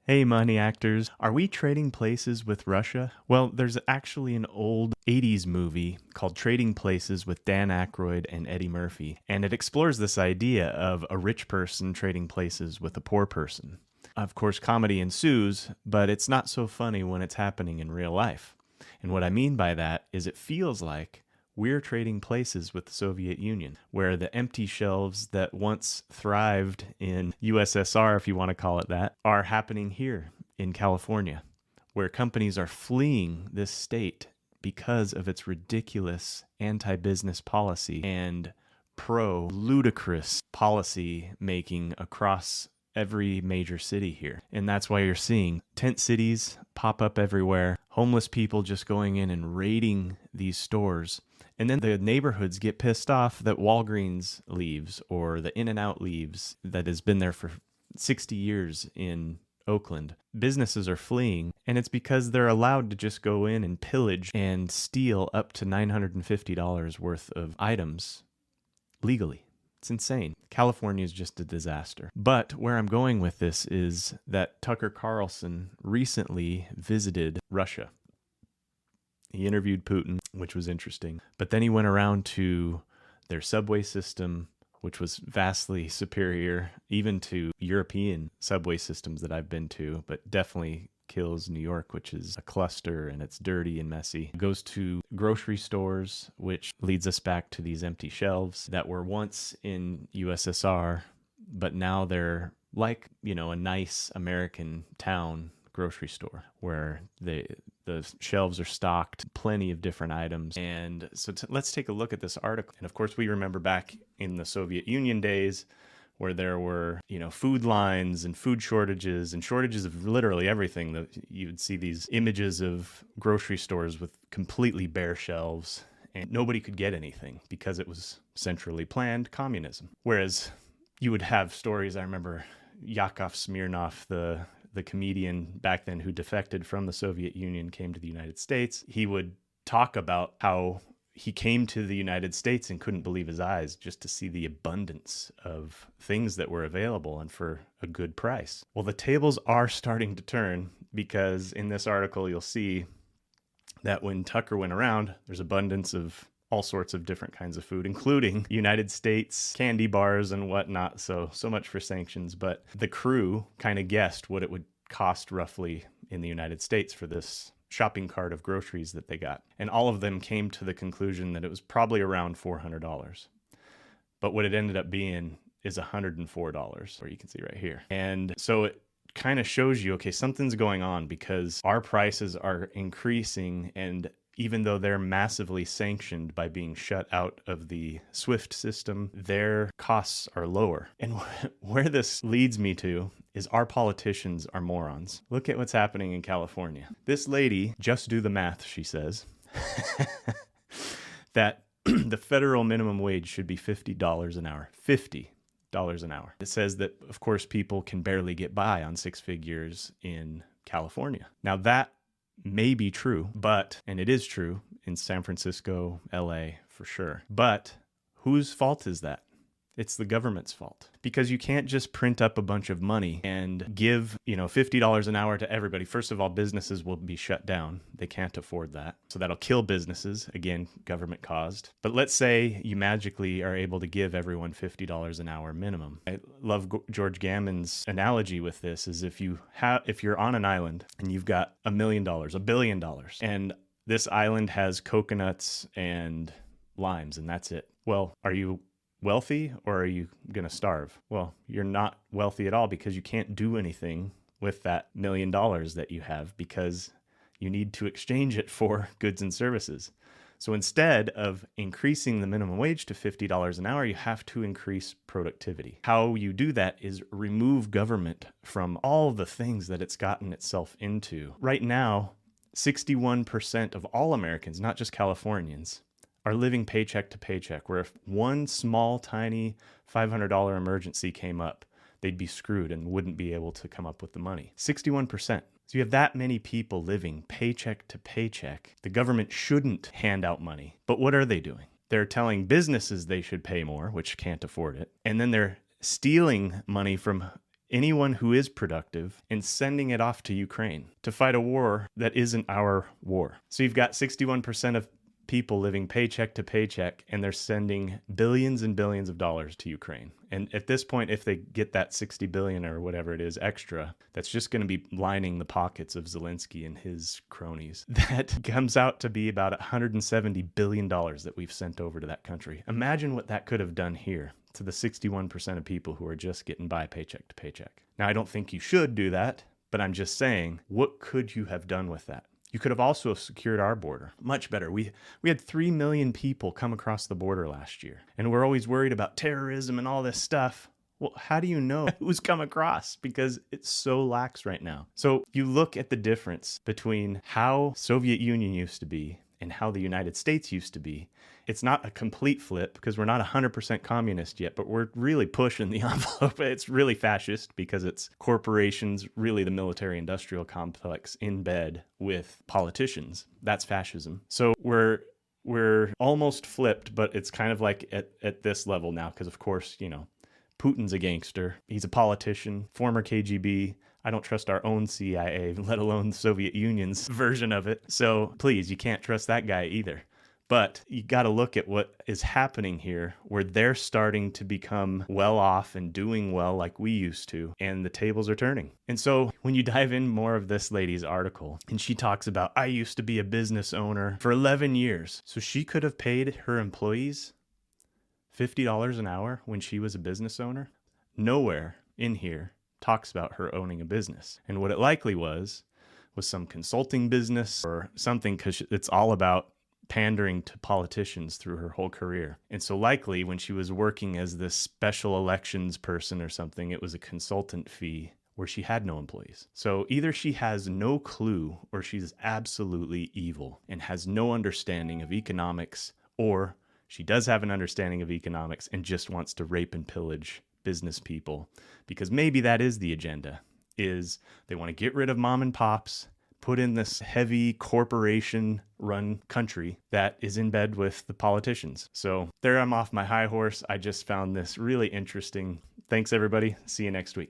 Hey, money actors. Are we trading places with Russia? Well, there's actually an old 80s movie called Trading Places with Dan Aykroyd and Eddie Murphy, and it explores this idea of a rich person trading places with a poor person. Of course, comedy ensues, but it's not so funny when it's happening in real life. And what I mean by that is it feels like we're trading places with the Soviet Union, where the empty shelves that once thrived in USSR, if you want to call it that, are happening here in California, where companies are fleeing this state because of its ridiculous anti-business policy and ludicrous policy making across every major city here. And that's why you're seeing tent cities pop up everywhere, homeless people just going in and raiding these stores. And then the neighborhoods get pissed off that Walgreens leaves or the In-N-Out leaves that has been there for 60 years in Oakland. Businesses are fleeing, and it's because they're allowed to just go in and pillage and steal up to $950 worth of items legally. It's insane. California is just a disaster. But where I'm going with this is that Tucker Carlson recently visited Russia. He interviewed Putin, which was interesting. But then he went around to their subway system, which was vastly superior even to European subway systems that I've been to, but definitely kills New York, which is a cluster and it's dirty and messy. Goes to grocery stores, which leads us back to these empty shelves that were once in USSR, but now they're like, a nice American town grocery store where the shelves are stocked, plenty of different items. And so let's take a look at this article. And of course, we remember back in the Soviet Union days where there were, food lines and food shortages and shortages of literally everything. You would see these images of grocery stores with completely bare shelves and nobody could get anything because it was centrally planned communism. Whereas you would have stories, I remember Yakov Smirnoff, the comedian back then who defected from the Soviet Union, came to the United States. He would talk about how he came to the United States and couldn't believe his eyes just to see the abundance of things that were available and for a good price. Well, the tables are starting to turn because in this article, you'll see that when Tucker went around, there's abundance of all sorts of different kinds of food, including United States candy bars and whatnot. So much for sanctions. But the crew kind of guessed what it would cost roughly in the United States for this shopping cart of groceries that they got. And all of them came to the conclusion that it was probably around $400. But what it ended up being is $104, or you can see right here. And so it kind of shows you, okay, something's going on because our prices are increasing, and even though they're massively sanctioned by being shut out of the SWIFT system, their costs are lower. And where this leads me to is our politicians are morons. Look at what's happening in California. This lady, just do the math, she says, that the federal minimum wage should be $50 an hour. $50 an hour. It says that, of course, people can barely get by on six figures in California. Now that may be true, and it is true in San Francisco, LA for sure. But whose fault is that? It's the government's fault, because you can't just print up a bunch of money and give, $50 an hour to everybody. First of all, businesses will be shut down. They can't afford that. So that'll kill businesses. Again, government caused. But let's say you magically are able to give everyone $50 an hour minimum. I love George Gammon's analogy with this is if you're on an island and you've got $1 million, $1 billion, and this island has coconuts and limes and that's it. Well, are you wealthy or are you going to starve? Well, you're not wealthy at all because you can't do anything with that $1 million that you have because you need to exchange it for goods and services. So instead of increasing the minimum wage to $50 an hour, you have to increase productivity. How you do that is remove government from all the things that it's gotten itself into. Right now, 61% of all Americans, not just Californians, are living paycheck to paycheck, where if one small, tiny $500 emergency came up, they'd be screwed and wouldn't be able to come up with the money. 61%. So you have that many people living paycheck to paycheck. The government shouldn't hand out money. But what are they doing? They're telling businesses they should pay more, which can't afford it. And then they're stealing money from anyone who is productive and sending it off to Ukraine to fight a war that isn't our war. So you've got 61% of people living paycheck to paycheck, and they're sending billions and billions of dollars to Ukraine. And at this point, if they get that 60 billion or whatever it is extra, that's just going to be lining the pockets of Zelensky and his cronies. That comes out to be about $170 billion that we've sent over to that country. Imagine what that could have done here to the 61% of people who are just getting by paycheck to paycheck. Now, I don't think you should do that, but I'm just saying, what could you have done with that? You could have also secured our border much better. We had 3 million people come across the border last year, and we're always worried about terrorism and all this stuff. Well, how do you know who's come across? Because it's so lax right now. So you look at the difference between how Soviet Union used to be and how the United States used to be. It's not a complete flip because we're not 100% communist yet, but we're really pushing the envelope. It's really fascist because it's corporations, really the military-industrial complex in bed with politicians. That's fascism. So we're almost flipped, but it's kind of like at this level now because, of course, you know, Putin's a gangster. He's a politician, former KGB. I don't trust our own CIA, let alone the Soviet Union's version of it. So please, you can't trust that guy either. But you got to look at what is happening here, where they're starting to become well off and doing well like we used to, and the tables are turning. And so when you dive in more of this lady's article, and she talks about, I used to be a business owner for 11 years. So she could have paid her employees $50 an hour when she was a business owner. Nowhere in here talks about her owning a business. And what it likely was some consulting business or something, because it's all about pandering to politicians through her whole career. And so likely when she was working as this special elections person or something, it was a consultant fee where she had no employees. So either she has no clue or she's absolutely evil and has no understanding of economics, or she does have an understanding of economics and just wants to rape and pillage business people, because maybe that is the agenda, is they want to get rid of mom and pops, put in this heavy corporation run country that is in bed with the politicians. So there, I'm off my high horse. I just found this really interesting. Thanks everybody. See you next week.